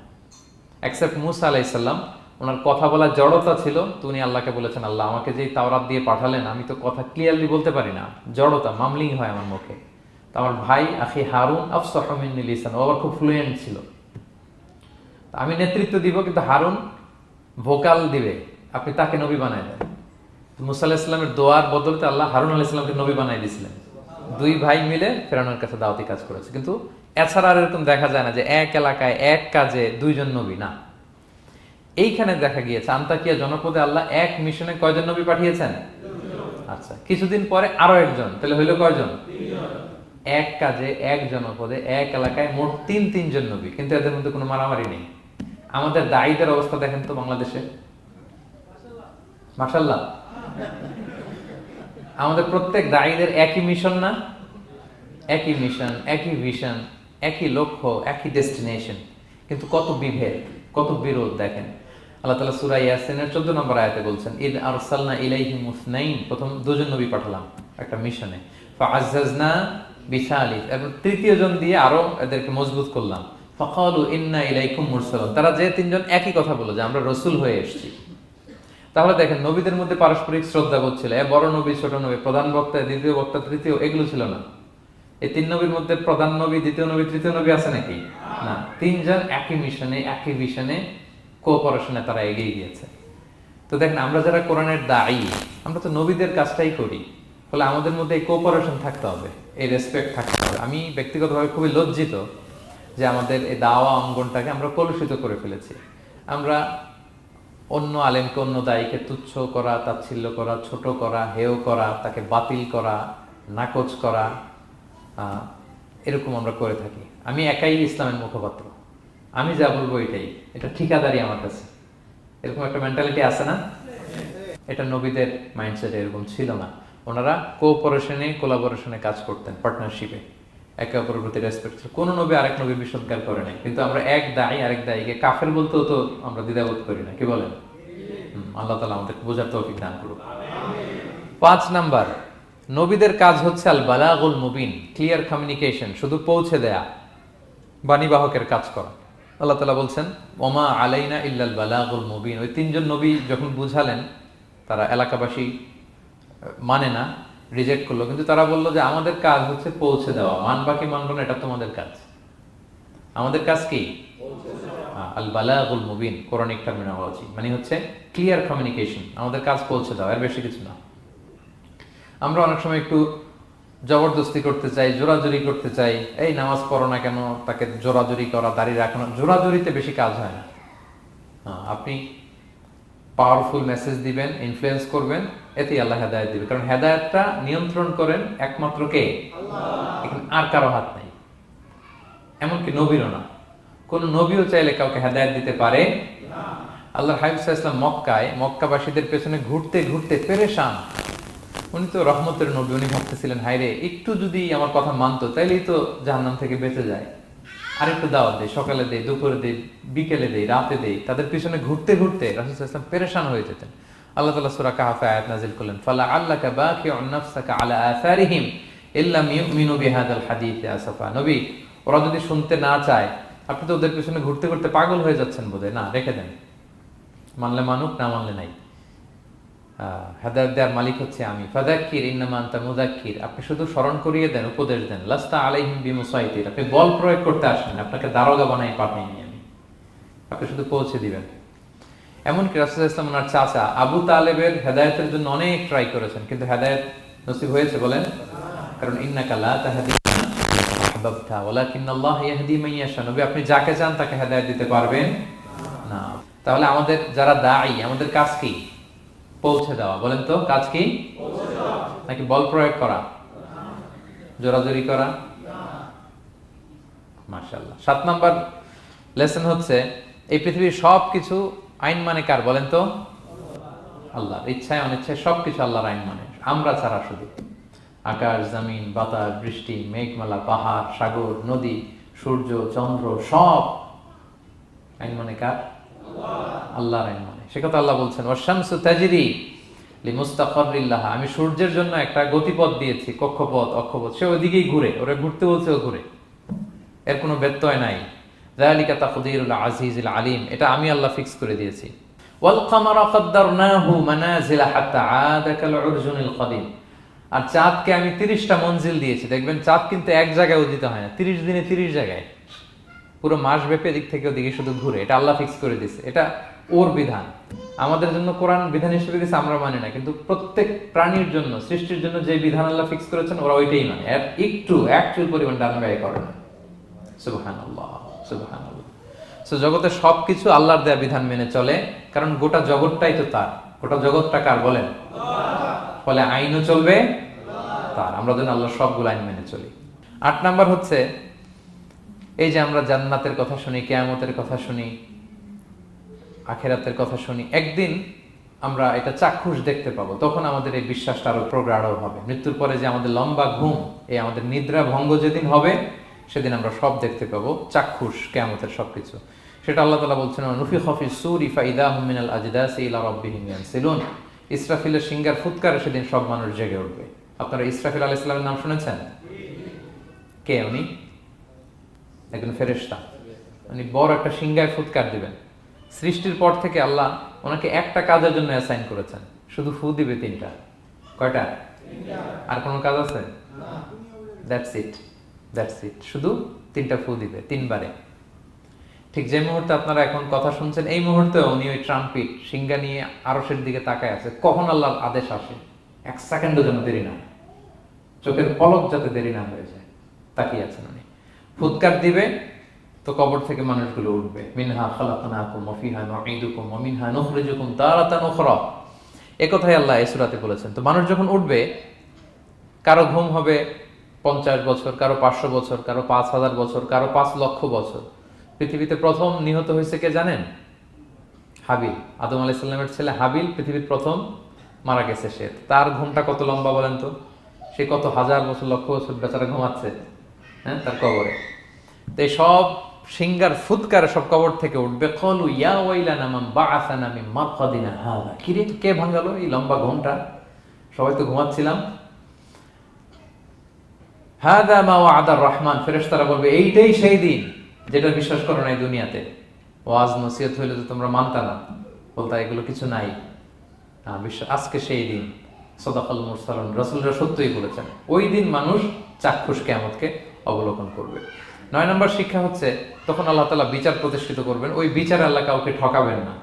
এক্সেপ্ট মুসা আলাইহিস সালাম, ওনার কথা বলার জড়তা ছিল, তো উনি আল্লাহকে বলেছেন আল্লাহ আমাকে যেই তাওরাত দিয়ে পাঠালেন আমি তো কথা ক্লিয়ারলি বলতে পারি না, জড়তা, মামলিং হয় আমার মুখে। তো আমার ভাই আখি হারুন আফসাহু মিন্নি লিসান, ও আবার খুব ফ্লুয়েন্ট ছিল। আমি নেতৃত্ব দিব, কিন্তু হারুন ভোকাল দিবে, আপনি তাকে নবী বানায় দেন। মুসা আলাইহিস সালামের দোয়ার বদলতে আল্লাহ হারুন আলাইহিস সালামকে নবী বানাই দিয়েছিলেন। 2 ভাই মিলে ফেরাউনের কাছে দাওয়াতি কাজ করেছে। কিন্তু এছাড়া আর এরকম দেখা যায় না যে এক এলাকায় এক কাজে 2 জন নবী, না। এইখানে দেখা গিয়েছে আন্তাকিয়া জনপদে আল্লাহ এক মিশনে কয়জন নবী পাঠিয়েছেন? 2 জন। আচ্ছা, কিছুদিন পরে আরো একজন, তাহলে হইল কয়জন? 3 জন। এক কাজে এক জনপদে এক এলাকায় মোট 3 জন নবী, কিন্তু এদের মধ্যে কোনো মারামারি নেই। আমাদের দায়ীদের অবস্থা দেখেন তো বাংলাদেশে, মাশাআল্লাহ। আমাদের প্রত্যেক দায়ীদের একই মিশন না? একই মিশন, একই ভিশন, একই লক্ষ্য, একই ডেস্টিনেশন, কিন্তু কত বিভেদ, কত বিরোধ দেখেন। আল্লাহ তাআলা সূরা ইয়াসিনের 14 নম্বর আয়াতে বলছেন ইদ আরসালনা ইলাইহিম মুসনাইন, প্রথম 2 জন নবী পাঠালাম একটা মিশনে, ফাআজ্জাজনা বিসালিস, এবং 3য় জন দিয়ে আরো এদেরকে মজবুত করলাম, ফাকালু ইন্না ইলাইকুম মুরসালুন, তারা যে 3 জন একই কথা বলল যে আমরা রাসূল হয়ে এসেছি। তাহলে দেখেন নবীদের মধ্যে পারস্পরিক শ্রদ্ধাবোধ ছিল। বড় নবী, ছোট নবী, প্রধান বক্তা, দ্বিতীয় বক্তা, তৃতীয়, এগুলো ছিল না। এই 3 নবীর মধ্যে প্রধান নবী, দ্বিতীয় নবী, তৃতীয় নবী আছে নাকি? না। 3 জন একই মিশনে, একই ভিশনে, কোঅপারেশনে তারা এগিয়ে গিয়েছে। তো দেখেন আমরা যারা কোরআনের দায়ী, আমরা তো নবীদের কাজটাই করি, ফলে আমাদের মধ্যে এই কোঅপারেশন থাকতে হবে, এই রেসপেক্ট থাকতে হবে। আমি ব্যক্তিগতভাবে খুবই লজ্জিত যে আমাদের এই দাওয়া অঙ্গনটাকে আমরা কলুষিত করে ফেলেছি। আমরা অন্য আলেমকে, অন্য দায়ীকে তুচ্ছ করা, তাচ্ছিল্য করা, ছোট করা, হেয় করা, তাকে বাতিল করা, নাকচ করা, এরকম আমরা করে থাকি। আমি একাই ইসলামের মুখপাত্র, আমি যা বলবো এটাই, এটা ঠিকাদারি আমার কাছে, এরকম একটা মেন্টালিটি আছে না? এটা নবীদের মাইন্ডসেট এরকম ছিল না। ওনারা কোঅপারেশনে, কোলাবোরেশনে কাজ করতেন, পার্টনারশিপে, একে অপরের প্রতি রেসপেক্ট ছিল। কোন নবী আরেক নবীর বিসৎকার করে নাই, কিন্তু আমরা এক দায়ী আরেক দায়ীকে কাফের বলতেও তো আমরা দ্বিধাবোধ করি না, কি বলেন? আল্লাহ তাআলা আমাদের বোঝার তৌফিক দান করুন। 5 নাম্বার, নবীদের কাজ হচ্ছে আল বালাগুল মুবিন, ক্লিয়ার কমিউনিকেশন, শুধু পৌঁছে দেয়া, বাণীবাহকের কাজ করা। আল্লাহ তাআলা বলছেন ওমা আলাইনা ইল্লাল বালাগুল মুবিন। ওই 3 জন নবী যখন বুঝালেন, তারা এলাকাবাসী মানে না, রিজেক্ট করলো, কিন্তু তারা বললো যে আমাদের কাজ হচ্ছে পৌঁছে দেওয়া, মানবা কি মানবো না এটা তোমাদের কাজ। আমাদের কাজ কি? আল বালাগুল মুবিন, কোরআনিক টার্মিনোলজি, মানে হচ্ছে ক্লিয়ার কমিউনিকেশন, আমাদের কাজ পৌঁছে দেওয়া, এর বেশি কিছু না। আমরা অনেক সময় একটু জবরদস্তি করতে চাই, জোরাজুরি করতে চাই, এই নামাজ পড়ো না কেন, তাকে জোরাজুরি করা, দাঁড়িয়ে রাখানো, জোরাজুরিতে বেশি কাজ হয় না। আপনি পাওয়ারফুল মেসেজ দিবেন, ইনফ্লুয়েন্স করবেন, এতেই আল্লাহ হেদায়েত দিবে। কারণ হেদায়েতটা নিয়ন্ত্রণ করেন একমাত্র কে? আল্লাহ। এখানে আর কারো হাত নাই, এমনকি নবীরও না। কোন নবীও চাইলে কাউকে হেদায়েত দিতে পারে না। আল্লাহর হাবিব সাল্লাল্লাহু আলাইহি ওয়াসাল্লাম মক্কায় মক্কাবাসীদের পেছনে ঘুরতে ঘুরতে পেরেশান। উনি তো রহমতের নবী, উনি ভাবতেছিলেন হায়রে একটু যদি আমার কথা মানতো তাইলেই তো জাহান্নাম থেকে বেঁচে যায়, আর একটু দাওয়াত দেই, সকালে দেই, দুপুরে দেই, বিকেলে দেই, রাতে দেই। তাদের পিছনে ঘুরতে ঘুরতে রাসূল সাল্লাল্লাহু আলাইহি ওয়াসাল্লাম পেরেশান হয়ে যেতেন। আল্লাহ তাআলা সূরা কাহফে আয়াত নাযিল করলেন, ফালাআল্লাকা বাকিউন নাফসাকা আলা আথারিহিম ইল্লাম ইউমিনু বিহাদাল হাদীসি আসাফা। নবী, ওরা যদি শুনতে না চায়, আপনি তো ওদের পিছনে ঘুরতে ঘুরতে পাগল হয়ে যাচ্ছেন বোধহয়, না রেখে দেন, মানলে মানুক, না মানলে নাই। হেদায়েত দেওয়ার মালিক হচ্ছে আমি। ফাযাক্কির ইন্নামা আনতা মুযাক্কির, আপনি শুধু স্মরণ করিয়ে দেন, উপদেশ দেন। লাস্তা আলাইহিম বিমুসাইতির, আপনি বল প্রয়োগ করতে আসেন, আপনাকে দারোগা বানাই পাঠাইনি আমি, আপনি শুধু পৌঁছে দিবেন। এমনকি রাসূল সাল্লাল্লাহু আলাইহি ওয়াসাল্লাম ওনার চাচা আবু তালেবের হেদায়েতের জন্য অনেক ট্রাই করেছেন, কিন্তু হেদায়েত নসিব হয়েছে বলেন? কারণ ইন্নাকা লা তাহদি মান আহবাবতা ওয়ালাকিন্নাল্লাহ ইয়াহদি মান ইয়াশা। নবী, আপনি যাকে চান তাকে হেদায়েত দিতে পারবেন না। তাহলে আমাদের যারা দাঈ, আমাদের কাজ কি? পৌঁছে দেওয়া। বলেন তো, কাজ কি? পৌঁছে দেওয়া। নাকি বল প্রয়োগ করা, জোরাজুরি করা? মাশাআল্লাহ। 7 নাম্বার লেসন হচ্ছে, এই পৃথিবীর সবকিছু আইন মানে কার? বলেন তো, আল্লাহর। ইচ্ছায় অনিচ্ছায় সবকিছু আল্লাহর আইন মানে, আমরা ছাড়া শুধু। আকাশ, জমিন, বাতাস, বৃষ্টি, মেঘমালা, পাহাড়, সাগর, নদী, সূর্য, চন্দ্র, সব আইন মানে কার? আল্লাহর আইন মানে। সে কথা আল্লাহ বলছেন, ওয়াশ-শামসু তাজরি লিমুস্তাকাররিল লাহা, আমি সূর্যের জন্য একটা গতিপথ দিয়েছি, কক্ষপথ, অক্ষপথ, সে ওইদিকেই ঘুরে, ওরা ঘুরতে বলছে ও ঘুরে, এর কোনো ব্যত্যয় নাই। যালিকা তাকদীরুল আজিজিল আলিম, এটা আমি আল্লাহ ফিক্স করে দিয়েছি। ওয়াল কামারা কাদ্দারনাহু মানাজিলা হাত্তা আদা কাল উরজুনিল কদিম, আর চাঁদকে আমি 30টা মঞ্জিল দিয়েছি। দেখবেন চাঁদ কিন্তু এক জায়গায় উদিত হয় না, 30 দিনে 30 জায়গায়, পুরো মাস ব্যাপী এদিক থেকে ওদিকে শুধু ঘুরে। এটা আল্লাহ ফিক্স করে দিয়েছে, এটা ওর বিধান। আমাদের জন্য কোরআন বিধান হিসেবে দিয়েছে, আমরা মানি না, কিন্তু প্রত্যেক প্রাণীর জন্য, সৃষ্টির জন্য যে বিধান আল্লাহ ফিক্স করেছেন ওরা ওইটাই মানে, এর একটু একচুল পরিমাণ ডান ব্যয় করে না। সুবহানাল্লাহ, সুবহানাল্লাহ। সো জগতের সবকিছু আল্লাহর দেয়া বিধান মেনে চলে, কারণ গোটা জগৎটাই তো তার। গোটা জগৎটা কার বলেন? ফলে আইনও চলবে তার। আমরা যেন আল্লাহর সবগুলো আইন মেনে চলি। 8 নাম্বার হচ্ছে, এই যে আমরা জান্নাতের কথা শুনি, কিয়ামতের কথা শুনি, আখিরাতের কথা শুনি, একদিন আমরা এটা চাক্ষুষ দেখতে পাবো, তখন আমাদের এই বিশ্বাসটা আরো প্রগাঢ় হবে। মৃত্যুর পরে যে আমাদের লম্বা ঘুম, এই আমাদের নিদ্রা ভঙ্গ যেদিন হবে, সেদিন আমরা সব দেখতে পাবো, চাক্ষুষ কিয়ামতের সবকিছু। সেটা আল্লাহ তাআলা বলছেন, নুফিখা ফিস সূরি ফাইদাহুম মিনাল আজদাসি ইলা রাব্বিহিম ইয়ানসিলুন, ইসরাফিলের সিংহার ফুৎকারে সেদিন সব মানুষ জেগে উঠবে। আপনারা ইসরাফিল আলাইহিস সালামের নাম শুনেছেন? কে উনি? একজন ফেরেশতা। উনি বড় একটা সিংহায় ফুৎকার দিবেন। সৃষ্টির পর থেকে আল্লাহ ওনাকে একটা কাজের জন্য অ্যাসাইন করেছেন, শুধু ফু দিবে 3টা। কয়টা? 3টা। আর কোনো কাজ আছে? না। দ্যাটস ইট, দ্যাটস ইট, শুধু 3টা ফু দিবে 3 বারে। ঠিক যে মুহূর্তে আপনারা এখন কথা শুনছেন, এই মুহূর্তে উনি ওই ট্রাম্পিট সিংহা নিয়ে আরশের দিকে তাকায় আছে, কখন আল্লাহর আদেশ আসে, 1 সেকেন্ডও যেন দেরি না, চোখের পলক যাতে দেরি না হয়ে যায়, তাকিয়ে আছেন উনি। ফুৎকার দিবে তো কবর থেকে মানুষগুলো উঠবে। মিনহা খালাকনাকুম ওয়া ফিহা নুঈদুকুম ওয়া মিনহা নুখরিজুকুম তারাতান উখরা, এই কথাই আল্লাহ এই সূরাতে বলেছেন। তো মানুষ যখন উঠবে, কারো ঘুম হবে 50 বছর, কারো 500 বছর, কারো 5000 বছর, কারো 5 লক্ষ বছর। পৃথিবীতে প্রথম নিহত হয়েছে কে জানেন? হাবিল। আদম আলাইহিস সালামের ছেলে হাবিল পৃথিবীর প্রথম মারা গেছে। সে, তার ঘুমটা কত লম্বা বলেন তো? সে কত হাজার বছর, লক্ষ বছর বেচারা ঘুমাচ্ছে, হ্যাঁ, তার কবরে। তো এই সব সিংহার ফুৎকারে সব কবর থেকে উঠবে। ক্বালু ইয়া ওয়াইলানা মান বাআসানা মিন মারকাদিনা হাযা, কিরে কে ভাঙালো এই লম্বা ঘুমটা, সবাই তো ঘুমাচ্ছিলাম। হাযা মা ওয়া'আদার রহমান, ফেরেশতারা বলবে এইটাই সেই দিন যেটা বিশ্বাস করো না এই দুনিয়াতে। ওয়াজ নসিহত হইলে তো তোমরা মানতা না, বলতা এগুলো কিছু নাই, আজকে সেই দিন। সাদাকাল মুরসালুন, রাসূলরা সত্যই বলেছেন। ওই দিন মানুষ চাক্ষুষ কিয়ামতকে অবলোকন করবে। 9 নম্বর শিক্ষা হচ্ছে, তখন আল্লাহ তাআলা বিচার প্রতিষ্ঠিত করবেন। ওই বিচারে আল্লাহ কাউকে ঠকাবেন না।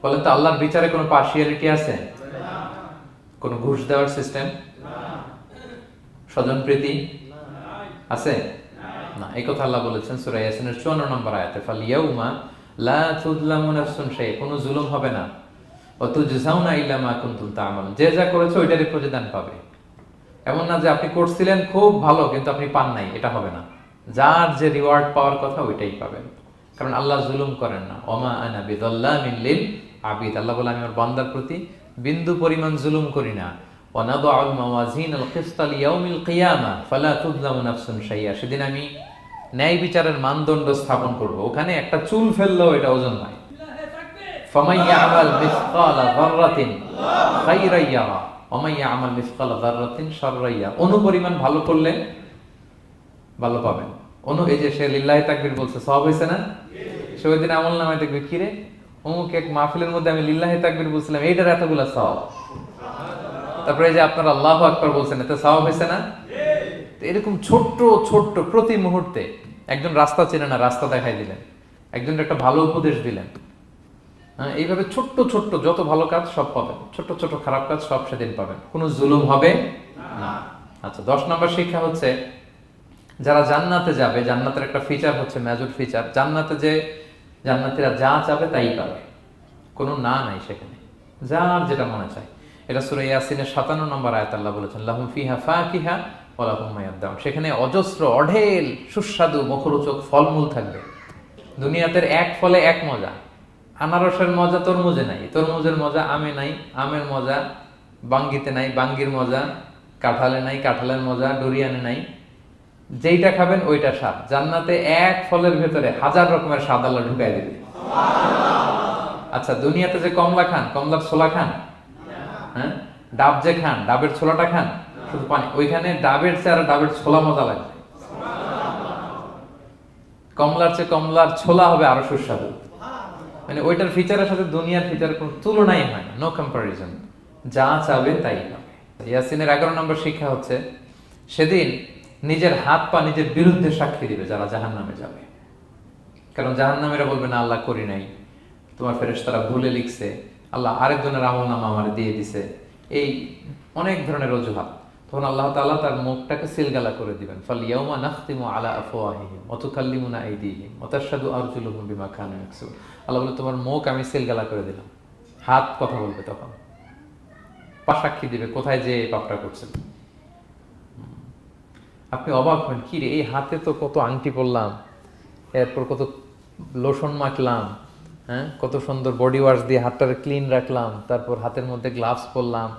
বলেন তো, আল্লাহর বিচারে কোনো পার্সিয়ালিটি আছে? কোনো ঘুষ দেওয়ার সিস্টেম? স্বজনপ্রীতি আছে? না। এই কথা আল্লাহ বলেছেন সূরা ইয়াসিনের 54 নম্বর আয়াতে, ফালিয়াউমা লা তুযলামু নাফসুন শাই, কোনো জুলুম হবে না। ওয়া তুজজাউনা ইল্লা মা কুনতুম তা'মালুন, যে যা করেছো ওইটারই প্রতিদান পাবে। এমন না যে আপনি করছিলেন খুব ভালো কিন্তু আপনি পান নাই, এটা হবে না। যার যে রিওয়ার্ড পাওয়ার কথা ওইটাই পাবেন, কারণ আল্লাহ জুলুম করেন না। ওমা আনা বিযাল্লামিন লিল আবিদ, আল্লাহ বলে আমি আমার বান্দার প্রতি বিন্দু পরিমাণ জুলুম করি না। ওয়া নাদউল মাওয়াজিনাল কিসতা লিয়াউমিল কিয়ামা ফালা তুযলামু নাফসুন শাইআ, সেদিন আমি ন্যায় বিচারের মানদণ্ড স্থাপন করব, ওখানে একটা চুল ফেললেও এটা ওজন হয়। ফামান ইয়ামাল মিসকালা যাররাতিন খাইরান ইয়ারা ওয়া মান ইয়ামাল মিসকালা যাররাতিন শাররান ইয়ারা। অনুপরিমাণ ভালো করলে ভালো পাবেন। এই যে সে লিল্লাহি তাকবীর বলছে, সওয়াব হইছে না? সে ওই দিন আমলনামায় দেখবে, কি রে অমুক এক মাহফিলের মধ্যে আমি লিল্লাহি তাকবীর বলছিলাম, এইটার এতগুলা সওয়াব। তারপরে এই যে আপনারা আল্লাহু আকবার বলছেন, এতে সওয়াব হইছে না? এরকম ছোট্ট ছোট্ট প্রতি মুহূর্তে একজন রাস্তা চেনে না, রাস্তা দেখাই দিলেন, একজন একটা ভালো উপদেশ দিলেন। এইভাবে ছোট্ট ছোট্ট যত ভালো কাজ সব পাবেন, ছোট্ট ছোট খারাপ কাজ সব সেদিন পাবেন, কোনো জুলুম হবে না। আচ্ছা, 10 নম্বর শিক্ষা হচ্ছে যারা জান্নাতে যাবে, জান্নাতের একটা ফিচার হচ্ছে, মেজর ফিচার, জান্নাতে যে জান্নাতীরা যা চাবে তাই পাবে, কোনো না নাই সেখানে, যার যেটা মনে চায়। এটা সূরা ইয়াসিনের 57 নম্বর আয়াত আল্লাহ বলেছেন, লাহুম ফিহা ফাকিহা ওয়া লাহুম মা ইয়াদদাউন। সেখানে অজস্র অঢেল সুস্বাদু মুখরোচক ফলমূল থাকবে। দুনিয়াতে এক ফলে এক মজা, আনারসের মজা তরমুজে নাই, তরমুজের মজা আমে নাই, আমের মজা বাঙ্গিতে নাই, বাঙ্গির মজা কাঁঠালে নাই, কাঁঠালের মজা ডুরিয়ানে নাই। যেইটা খাবেন ওইটা স্বাদ। জান্নাতে এক ফলের ভেতরে 1000 রকমের স্বাদ আল্লাহ ঢুকাই দিবে। আচ্ছা, দুনিয়াতে যে কমলা খান, কমলার ছোলা খান, হ্যাঁ, ডাব যে খান, ডাবের ছোলাটা খান, শুধু পানি। ওইখানে ডাবের চেয়ে আর ডাবের ছোলা মজা লাগবে। কমলার চেয়ে কমলার ছোলা হবে আরো সুস্বাদু। মানে ওইটার ফিচারের সাথে দুনিয়ার ফিচারের কোনো তুলনাই হয় না, নো কম্পারিজন। যা চাবে তাই পাবে। ইয়াসিনের 11 নম্বর শিক্ষা হচ্ছে সেদিন নিজের হাত পা নিজের বিরুদ্ধে সাক্ষী দিবে যারা জাহান্নামে যাবে। কারণ জাহান্নামীরা বলবে না আল্লাহ করি নাই, তোমার ফেরেশতারা ভুলে লিখছে, আল্লাহ আরেকজনের আমলনামা আমার দিয়ে দিছে, এই অনেক ধরনের অজুহাত। তখন আল্লাহ তাআলা তার মুখটাকে সিলগালা করে দিবেন। ফালইয়াউমা নাখতিমু আলা আফওয়াহিহিম ওয়া তুকাল্লিমুনা আইদিহিম ওয়া তাশহাদু আরজুলুহুম বিমা কানু ইয়াকসিবুন। আল্লাহ বলে তোমার মুখ আমি সিলগালা করে দিলাম, হাত কথা বলবে, তখন পা সাক্ষী দিবে কোথায় যে পাপটা করছেন। আপনি অবাক হন, কি রে এই হাতে তো কত আংটি পরলাম, এরপর কত লোশন মাখলাম, হ্যাঁ, কত সুন্দর বডি ওয়াশ দিয়ে হাতটাকে ক্লিন রাখলাম, তারপর হাতের মধ্যে গ্লাভস পরলাম,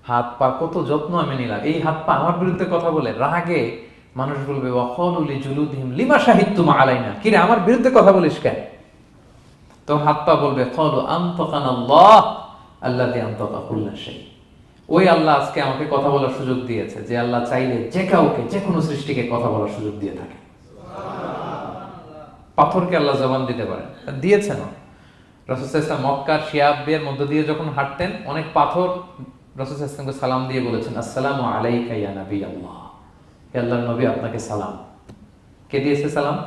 হাত পা কত যত্ন আমি নিলাম। এই হাত পা আমার বিরুদ্ধে কথা বলে, রাগে মানুষ বলবে ওয়াকালু লিজুলুদিহিম লিমা শাহিদতুম আলাইনা, কি রে আমার বিরুদ্ধে কথা বলিস কেন? তখন হাত পা বলবে ক্বালু আনতাকানাল্লাহ আল্লাযী আনতাকা কুল্লা শাই। ওই আল্লাহ আজকে আমাকে কথা বলার সুযোগ দিয়েছে, যে আল্লাহ চাইলে যে কাউকে, যে কোনো সৃষ্টিকে কথা বলার সুযোগ দিয়ে থাকে। পাথরকে আল্লাহ জবান দিতে পারে, দিয়েছেন। রাসূল সাল্লাল্লাহু আলাইহি ওয়াসাল্লাম মক্কার শিয়াবের মধ্য দিয়ে যখন হাঁটতেন, অনেক পাথর রাসূল সাল্লাল্লাহু আলাইহি ওয়াসাল্লামকে সালাম দিয়ে বলেছেন, আসসালামু আলাইকা ইয়া নবী আল্লাহ, হে আল্লাহর নবী আপনাকে সালাম। কে দিয়েছে সালাম?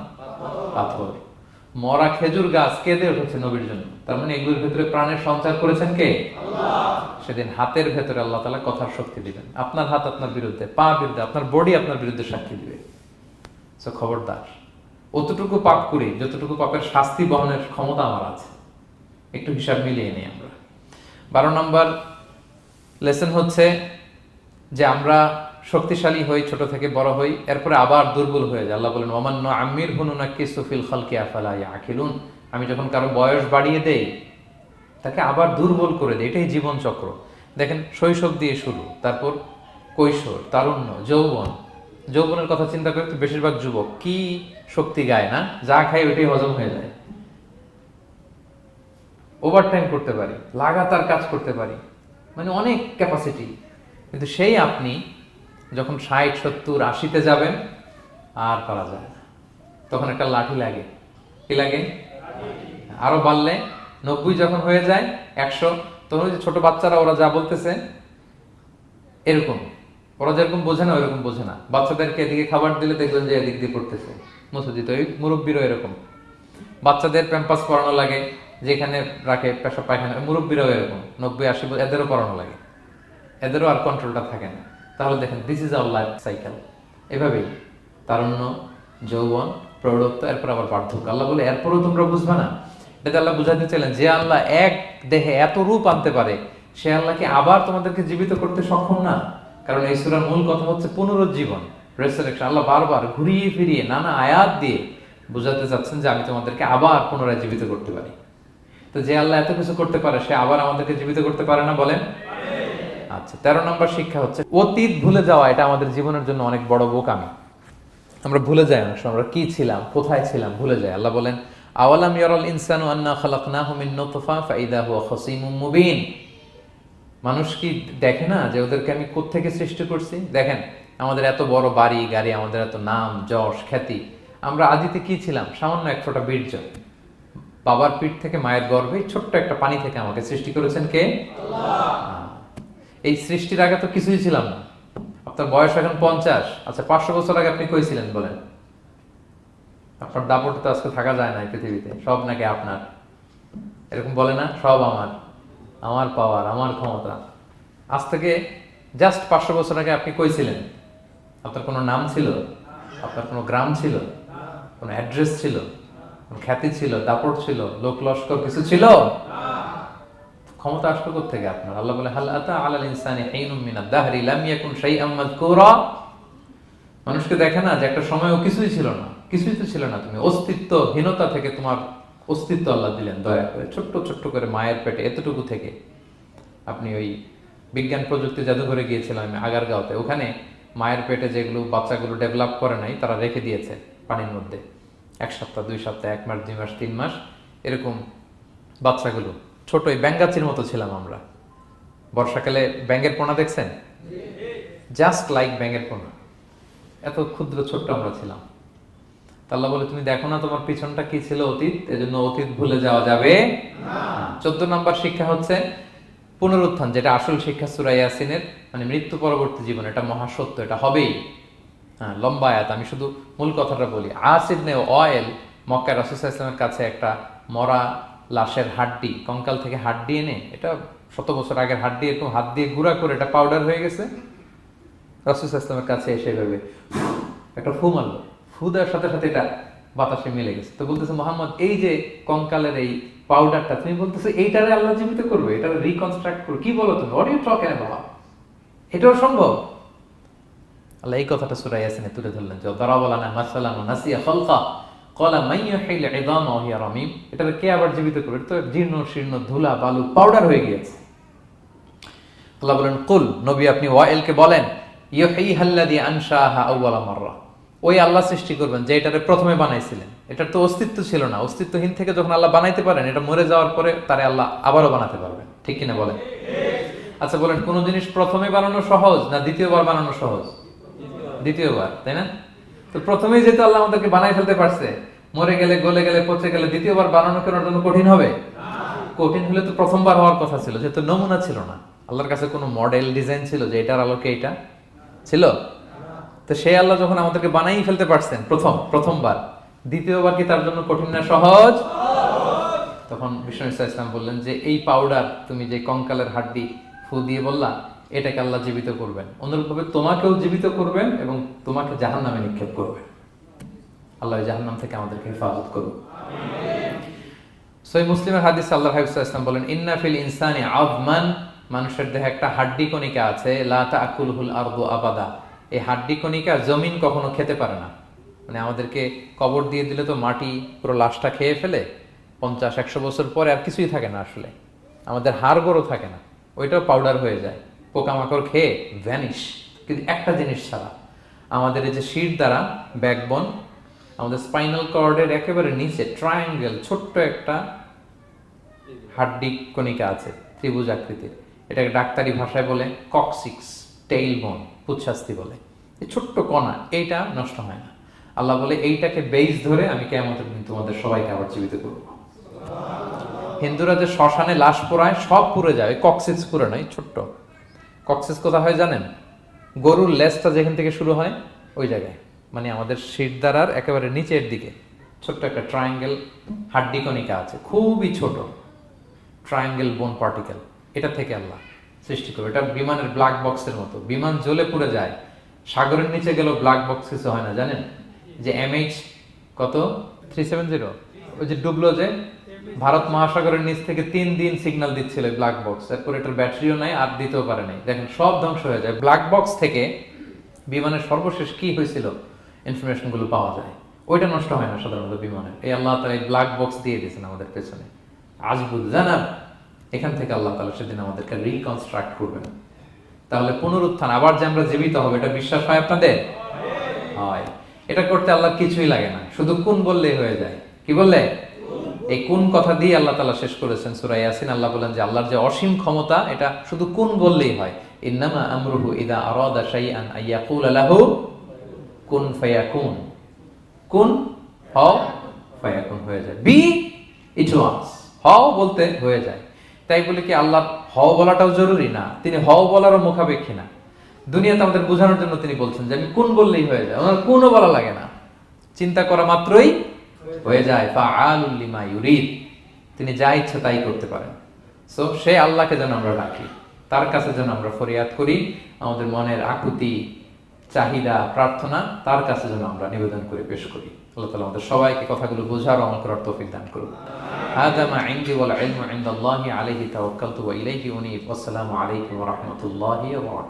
পাথর। মরা খেজুর গাছ কেঁদে উঠেছে নবীর জন্য, তার মানে এগুলোর ভিতরে প্রাণের সঞ্চার করেছেন কে? আল্লাহ। সেদিন হাতের ভেতরে আল্লাহ তাআলা কথার শক্তি দিবেন। আপনার হাত আপনার বিরুদ্ধে, পা বিরুদ্ধে, আপনার বডি আপনার বিরুদ্ধে সাক্ষী দিবে। সো খবরদার, অতটুকু পাপ করি যতটুকু পাপের শাস্তি বহনের ক্ষমতা আমার আছে, একটু হিসাব মিলিয়ে নিই আমরা। 12 নম্বর লেসন হচ্ছে যে আমরা শক্তিশালী হই, ছোট থেকে বড় হই, এরপরে আবার দুর্বল হয়ে যায়। আল্লাহ বলেন ওয়ামান নুআম্মিরহু নুনাক্কিসু ফিল খালকি আফালা ইয়াকিলুন। আমি যখন কারো বয়স বাড়িয়ে দেই তাকে আবার দুর্বল করে দেই। এটাই জীবন চক্র। দেখেন, শৈশব দিয়ে শুরু, তারপর কৈশোর, তারুণ্য, যৌবন। যৌবনের কথা চিন্তা করে তো বেশিরভাগ যুবক কি শক্তি গায় না, যা খায় ওইটাই হজম হয়ে যায়। ওভারটাইম করতে পারি, লাগাতার কাজ করতে পারি, মানে অনেক ক্যাপাসিটি। কিন্তু সেই আপনি যখন 60, 70, 80-তে যাবেন আর পারা যায় না, তখন একটা লাঠি লাগে। কি লাগে? আরো বাড়লে 90 যখন হয়ে যায়, 100, তখন ওই যে ছোট বাচ্চারা ওরা যা বলতেছে এরকম, ওরা যেরকম বোঝে না ওইরকম বোঝে না। বাচ্চাদেরকে এদিকে খাবার দিলে দেখবেন যে এদিক দিয়ে পড়তেছে, মুছে দিত। ওই মুরব্বীরও এরকম, বাচ্চাদের প্যাম্পাস পরানো লাগে, যেখানে রাখে পেশাব পায়খানা, মুরব্বীরাও এরকম 90, 80 এদেরও পরানো লাগে, এদেরও আর কন্ট্রোলটা থাকে না। তাহলে দেখেন, this is our life cycle. এভাবেই তারুণ্য, যৌবন, প্রৌঢ়ত্ব, এরপর আবার বার্ধক্য। আল্লাহ বলে এরপরও তোমরা বুঝবে না। এটা আল্লাহ বুঝাতে চাইলেন যে আল্লাহ এক দেহে এত রূপ আনতে পারে, সে আল্লাহকে আবার তোমাদেরকে জীবিত করতে সক্ষম না? কারণ এই সূরার মূল কথা হচ্ছে পুনরুজ্জীবন, রেসারেকশন। আল্লাহ বারবার ঘুরিয়ে ফিরিয়ে নানা আয়াত দিয়ে বুঝাতে চাচ্ছেন যে আমি তোমাদেরকে আবার পুনরায় জীবিত করতে পারি। তো যে আল্লাহ এত কিছু করতে পারে, সে আবার আমাদেরকে জীবিত করতে পারে না? বলেন। আচ্ছা, 13 নম্বর শিক্ষা হচ্ছে অতীত ভুলে যাওয়া। এটা আমাদের জীবনের জন্য অনেক বড় বোকামি। আমরা ভুলে যাই, অনেক সময় আমরা কি ছিলাম, কোথায় ছিলাম ভুলে যাই। আল্লাহ বলেন আওয়ালাম ইয়ারাল ইনসানু আন্না খালাকনাহু মিন নুতফা ফাইদা হুয়া খাসীমুম মুবিন। মানুষ কি দেখে না যে ওদেরকে আমি কোত্থেকে সৃষ্টি করছি? দেখেন, আমাদের এত বড় বাড়ি গাড়ি, আমাদের এত নাম যশ খ্যাতি, আমরা আদিতে কি ছিলাম? সামান্য এক ফোঁটা বীর্য। বাবার পিঠ থেকে মায়ের গর্ভে ছোট্ট একটা পানি থেকে আমাকে সৃষ্টি করেছেন কে? আল্লাহ। এই সৃষ্টির আগে তো কিছুই ছিলাম না। আপনার বয়স এখন 50, আচ্ছা 500 বছর আগে আপনি কই ছিলেন বলেন? আপনার দাপটে তো আজকে থাকা যায় না এই পৃথিবীতে, সব নাকি আপনার, এরকম বলে না? সব আমার, আমার পাওয়ার, আমার ক্ষমতা। আজ থেকে জাস্ট 500 বছর আগে আপনি কই ছিলেন? আপনার কোনো নাম ছিল? আপনার কোনো গ্রাম ছিল? কোনো অ্যাড্রেস ছিল? কোনো খ্যাতি ছিল? দাপট ছিল? লোক লস্কর কিছু ছিল? ক্ষমতা আসলো কোত্থেকে আপনার? আল্লাহ বলে হাল আতা আলাল ইনসানি হিনুম মিনাদ দাহরি লাম ইয়াকুন শাইআম মাযকুরা। মানুষকে দেখে না যে একটা সময়ও কিছুই ছিল না? কিছুই তো ছিল না, তুমি অস্তিত্বহীনতা থেকে তোমার অস্তিত্ব আল্লাহ দিলেন দয়া করে, ছোট্ট ছোট্ট করে মায়ের পেটে এতটুকু থেকে। আপনি ওই বিজ্ঞান প্রযুক্তি জাদুঘরে গিয়েছিলাম আমি আগারগাঁওতে, ওখানে মায়ের পেটে যেগুলো বাচ্চাগুলো ডেভেলপ করে নাই তারা রেখে দিয়েছে পানির মধ্যে 1 সপ্তাহ 2 সপ্তাহ 1 মাস 2 মাস 3 মাস এরকম বাচ্চাগুলো ছোট, ওই ব্যাঙ্গাচির মতো ছিলাম আমরা। বর্ষাকালে ব্যাঙের পোনা দেখছেন? জাস্ট লাইক ব্যাঙের পোনা, এত ক্ষুদ্র ছোট্ট আমরা ছিলাম। আল্লাহ বলে তুমি দেখো না তোমার পিছনটা কি ছিল? অতীত, এজন্য অতীত ভুলে যাওয়া যাবে না। 14 নম্বর শিক্ষা হচ্ছে পুনরুত্থান, যেটা আসল শিক্ষা সূরা ইয়াসিনের, মানে মৃত্যু পরবর্তী জীবন, এটা মহাসত্য, এটা হবেই। হ্যাঁ, লম্বা আয়াত, আমি শুধু মূল কথাটা বলি। আস ইবনে ওয়াইল মক্কায় রাসূল সাল্লাল্লাহু আলাইহি ওয়াসাল্লামের কাছে একটা মরা লাশের হাড্ডি, কঙ্কাল থেকে হাড্ডি এনে, এটা 100 বছর আগের হাড্ডি, এরকম হাত দিয়ে গুঁড়া করে এটা পাউডার হয়ে গেছে। রাসূল সাল্লাল্লাহু আলাইহি ওয়াসাল্লামের কাছে এসে ভেবে একটা ফু মারলো, ফু দেওয়ার সাথে সাথে এটা বাতাসে মিলে গেছে। তো বলতেছে মুহাম্মদ, এই যে কঙ্কালের এই পাউডারটা তুমি বলতেছো এইটারে আল্লাহ জীবিত করবে, এটারে রিকনস্ট্রাক্ট করবে, কি বলো তুমি? What are you talking about? এটাও সম্ভব? আল্লাহ এই কথাটা সূরা ইয়াসিনে তুলে ধরলেন যে দারাবা লানা মাসালান ওয়া নাসিয়া খালকা ক্বালা মান ইউহিল ইযামা ওয়া হিয়া রামীম। এটারে কে আবার জীবিত করবে? এটা তো জীর্ণ শীর্ণ ধুলা বালু পাউডার হয়ে গিয়েছে। আল্লাহ বলেন কুল, নবী আপনি ওয়াইলকে বলেন, ইউহিহাল্লাযী আনশাহা আউওয়ালা মাররা, ওই আল্লাহ সৃষ্টি করবেন যে এটারে প্রথমে বানাইছিলেন। এটার তো অস্তিত্ব ছিল না, অস্তিত্বহীন থেকে যখন আল্লাহ বানাইতে পারেন, এটা মরে যাওয়ার পরে তারে আল্লাহ আবারও বানাতে পারবেন, ঠিক কিনা বলেন? আচ্ছা বলেন, কোন জিনিস প্রথমে বানানো সহজ না দ্বিতীয়বার বানানো সহজ? দ্বিতীয়বার, তাই না? তো প্রথমেই যেহেতু আল্লাহ আমাদেরকে বানাই ফেলতে পারছে, মরে গেলে গলে গেলে পচে গেলে দ্বিতীয়বার বানানো কেন জন্য কঠিন হবে? কঠিন হলে তো প্রথমবার হওয়ার কথা ছিল, যেহেতু নমুনা ছিল না, আল্লাহর কাছে কোনো মডেল ডিজাইন ছিল যে এটার আলোকে এটা ছিল? তো সেই আল্লাহ যখন আমাদেরকে বানাই ফেলতে পারছেন প্রথমবার, দ্বিতীয়বার কি তার জন্য কঠিন না সহজ? তখন বিষ্ণু ইসলাম বললেন যে এই পাউডার, তুমি যে কঙ্কালের হাড্ডি ফু দিয়ে বললা, এটাকে আল্লাহ জীবিত করবেন, অনুরূপভাবে তোমাকেও জীবিত করবেন এবং তোমাকে জাহান্নামে নিক্ষেপ করবেন। আল্লাহ জাহান্নাম থেকে আমাদেরকে হেফাজত করুন। সহিহ মুসলিমের হাদিস আল্লাহর হাবিব সাল্লাল্লাহু আলাইহি ওয়াসাল্লাম বলেন, ইন্না ফিল ইনসানি আযমান, মানুষের দেহে একটা হাড্ডি কণিকা আছে, লা তাকুলুল আরদু আবাদা, এই হাড্ডি কণিকা জমিন কখনো খেতে পারে না। মানে আমাদেরকে কবর দিয়ে দিলে তো মাটি পুরো লাশটা খেয়ে ফেলে, 50-100 বছর পরে আর কিছুই থাকে না, আসলে আমাদের হাড় গোড়ও থাকে না, ওইটাও পাউডার হয়ে যায়, পোকামাকড় খেয়ে ভ্যানিশ। কিন্তু একটা জিনিস ছাড়া, আমাদের এই যে শির দ্বারা ব্যাকবোন, আমাদের স্পাইনাল কর্ডের একেবারে নিচে ট্রায়াঙ্গেল ছোট্ট একটা হাড্ডি কণিকা আছে, ত্রিভুজ আকৃতির, এটাকে ডাক্তারি ভাষায় বলে কক্সিক্স টেইল বোন, পুচ্ছাস্তি বলে। এই ছোট্ট কণা, এইটা নষ্ট হয় না। আল্লাহ বলে এইটাকে বেইস ধরে আমি কিয়ামতের দিন তোমাদের সবাইকে আবার জীবিত করব। হিন্দুরা যে শ্মশানে লাশ পোড়ায়, সব পুড়ে যায়, কক্সিক্স পুড়ে নাই, ছোট্ট কক্সিক্স কোথা হয় জানেন? গরুর লেজটা যেখান থেকে শুরু হয় ওই জায়গায়, মানে আমাদের শিরদাঁড়ার একেবারে নিচের দিকে ছোট্ট একটা ট্রায়াঙ্গেল হাড্ডি কণিকা আছে, খুবই ছোট ট্রায়াঙ্গেল বোন পার্টিকেল, এটা থেকে আল্লাহ সৃষ্টি করবে। এটা বিমানের ব্ল্যাক বক্সের মতো, বিমান জ্বলে পুড়ে যায়, সাগরের নিচে গেলেও ব্ল্যাক বক্স কিছু হয় না, জানেন? যে MH কত 370, ওই যে ডুবলো, যে ভারত মহাসাগরের নিচ থেকে 3 দিন সিগন্যাল দিচ্ছিল ব্ল্যাক বক্স, এরপর এটার ব্যাটারিও নাই, আর দিতেও পারে নাই, দেখেন সব ধ্বংস হয়ে যায়। ব্ল্যাক বক্স থেকে বিমানের সর্বশেষ কি হয়েছিল ইনফরমেশন গুলো পাওয়া যায়, ওইটা নষ্ট হয় না সাধারণত বিমানের। এই আল্লাহ তাআলা এই ব্ল্যাক বক্স দিয়ে দিয়েছেন আমাদের পেছনে, আজবুল জানাব, এখান থেকে আল্লাহ তাআলা সেদিন আমাদেরকে রিকনস্ট্রাক্ট করবেন। তাহলে পুনরুত্থান, আবার যে আমরা জীবিত হবে, এটা বিশ্বাস হয় আপনাদের? হয়। এটা করতে আল্লাহ কিছুই লাগে না, শুধু কোন বললেই হয়ে যায়। কি বললে? এই কুন কথা দিয়ে আল্লাহ তাআলা শেষ করেছেন সূরা ইয়াসিন। আল্লাহ বলেন যে আল্লাহর যে অসীম ক্ষমতা, এটা শুধু কুন বললেই হয়। ইন্নামা আমরুহু ইযা আরাদা শাইআন আইয়াকুলা লাহু কুন ফায়াকুন। কুন হও, ফায়াকুন হয়ে যায়। বি ইট ওয়াজ, হও বলতে হয়ে যায়। তাই বলে কি আল্লাহ হও বলাটাও জরুরি না, তিনি হও বলারও মুখাপেক্ষী না। দুনিয়াতে আমাদের বোঝানোর জন্য তিনি বলছেন যে আমি কুন বললেই হয়ে যায়, ওনার কুনও বলা লাগে না, চিন্তা করা মাত্রই হয়ে যায়। ফাআলুল লিমা ইউরিদ, তিনি যা ইচ্ছা তাই করতে পারেন। সো সেই আল্লাহকে যেন আমরা ডাকি, তার কাছে যেন আমরা ফরিয়াদ করি, আমাদের মনের আকুতি, চাহিদা, প্রার্থনা তার কাছে যেন আমরা নিবেদন করে পেশ করি। আল্লাহ তাআলা আমাদের সবাইকে কথাগুলো বোঝার ও আমল করার তৌফিক দান করুন। হাযা মা ইনদি ওয়াল ইলমু ইনদাল্লাহি আলাইহি তাওয়াক্কালতু ওয়া ইলাইহি উনীব। আসসালামু আলাইকুম ওয়া রাহমাতুল্লাহি ওয়া বারাকাতুহু।